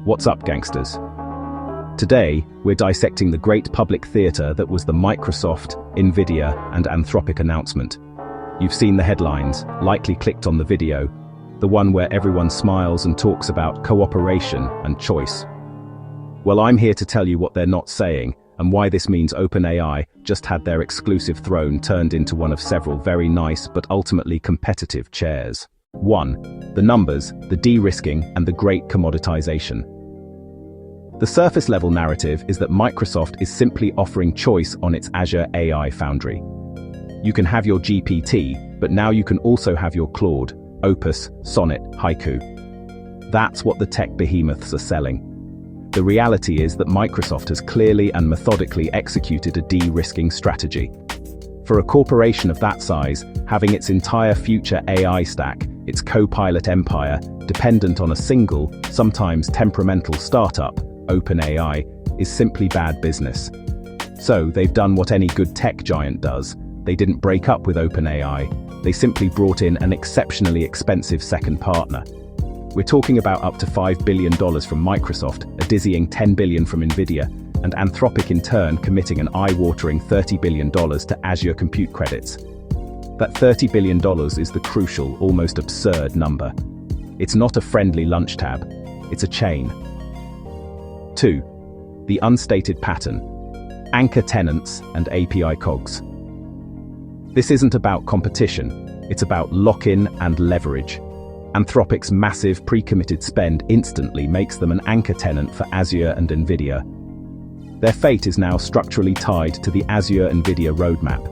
What's up, gangsters? Today, we're dissecting the great public theater that was the Microsoft, NVIDIA, and Anthropic announcement. You've seen the headlines, likely clicked on the video, the one where everyone smiles and talks about cooperation and choice. Well, I'm here to tell you what they're not saying, and why this means OpenAI just had their exclusive throne turned into one of several very nice but ultimately competitive chairs. 1. The numbers, the de-risking, and the great commoditization. The surface-level narrative is that Microsoft is simply offering choice on its Azure AI Foundry. You can have your GPT, but now you can also have your Claude, Opus, Sonnet, Haiku. That's what the tech behemoths are selling. The reality is that Microsoft has clearly and methodically executed a de-risking strategy. For a corporation of that size, having its entire future AI stack, its co-pilot empire, dependent on a single, sometimes temperamental startup, OpenAI, is simply bad business. So they've done what any good tech giant does. They didn't break up with OpenAI, they simply brought in an exceptionally expensive second partner. We're talking about up to $5 billion from Microsoft, a dizzying $10 billion from NVIDIA, and Anthropic in turn committing an eye-watering $30 billion to Azure compute credits. That $30 billion is the crucial, almost absurd number. It's not a friendly lunch tab, it's a chain. 2. The unstated pattern. Anchor tenants and API cogs. This isn't about competition, it's about lock-in and leverage. Anthropic's massive pre-committed spend instantly makes them an anchor tenant for Azure and NVIDIA. Their fate is now structurally tied to the Azure-NVIDIA roadmap.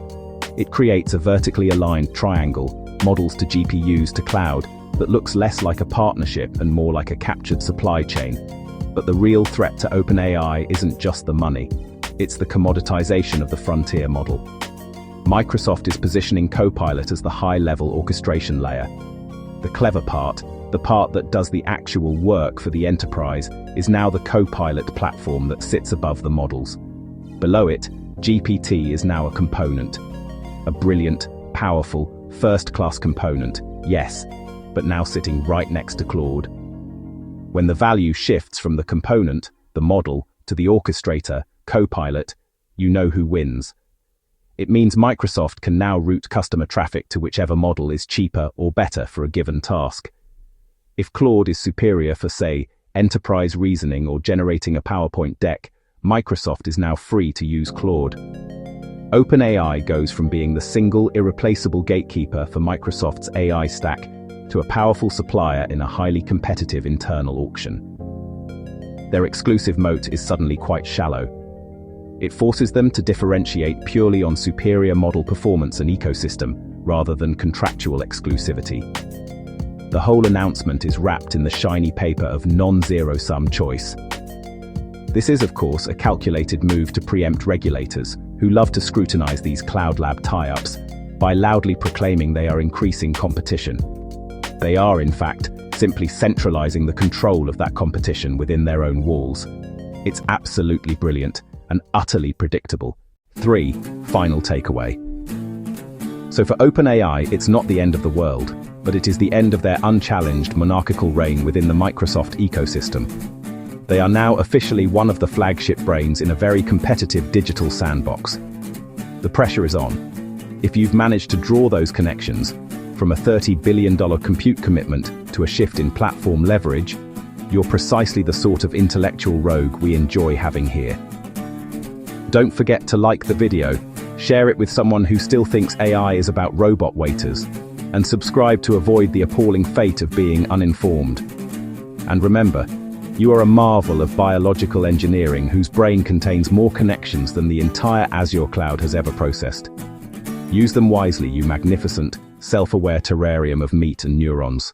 It creates a vertically aligned triangle, models to GPUs to cloud, that looks less like a partnership and more like a captured supply chain. But the real threat to OpenAI isn't just the money, it's the commoditization of the frontier model. Microsoft is positioning Copilot as the high-level orchestration layer. The clever part, the part that does the actual work for the enterprise, is now the Copilot platform that sits above the models. Below it, GPT is now a component. A brilliant, powerful, first-class component, yes, but now sitting right next to Claude. When the value shifts from the component, the model, to the orchestrator, Copilot, you know who wins. It means Microsoft can now route customer traffic to whichever model is cheaper or better for a given task. If Claude is superior for, say, enterprise reasoning or generating a PowerPoint deck, Microsoft is now free to use Claude. OpenAI goes from being the single, irreplaceable gatekeeper for Microsoft's AI stack to a powerful supplier in a highly competitive internal auction. Their exclusive moat is suddenly quite shallow. It forces them to differentiate purely on superior model performance and ecosystem, rather than contractual exclusivity. The whole announcement is wrapped in the shiny paper of non-zero-sum choice. This is, of course, a calculated move to preempt regulators, who love to scrutinize these cloud lab tie-ups, by loudly proclaiming they are increasing competition. They are, in fact, simply centralizing the control of that competition within their own walls. It's absolutely brilliant and utterly predictable. 3. Final takeaway. So for OpenAI, it's not the end of the world, but it is the end of their unchallenged monarchical reign within the Microsoft ecosystem. They are now officially one of the flagship brains in a very competitive digital sandbox. The pressure is on. If you've managed to draw those connections, from a $30 billion compute commitment to a shift in platform leverage, you're precisely the sort of intellectual rogue we enjoy having here. Don't forget to like the video, share it with someone who still thinks AI is about robot waiters, and subscribe to avoid the appalling fate of being uninformed. And remember, you are a marvel of biological engineering whose brain contains more connections than the entire Azure cloud has ever processed. Use them wisely, you magnificent, self-aware terrarium of meat and neurons.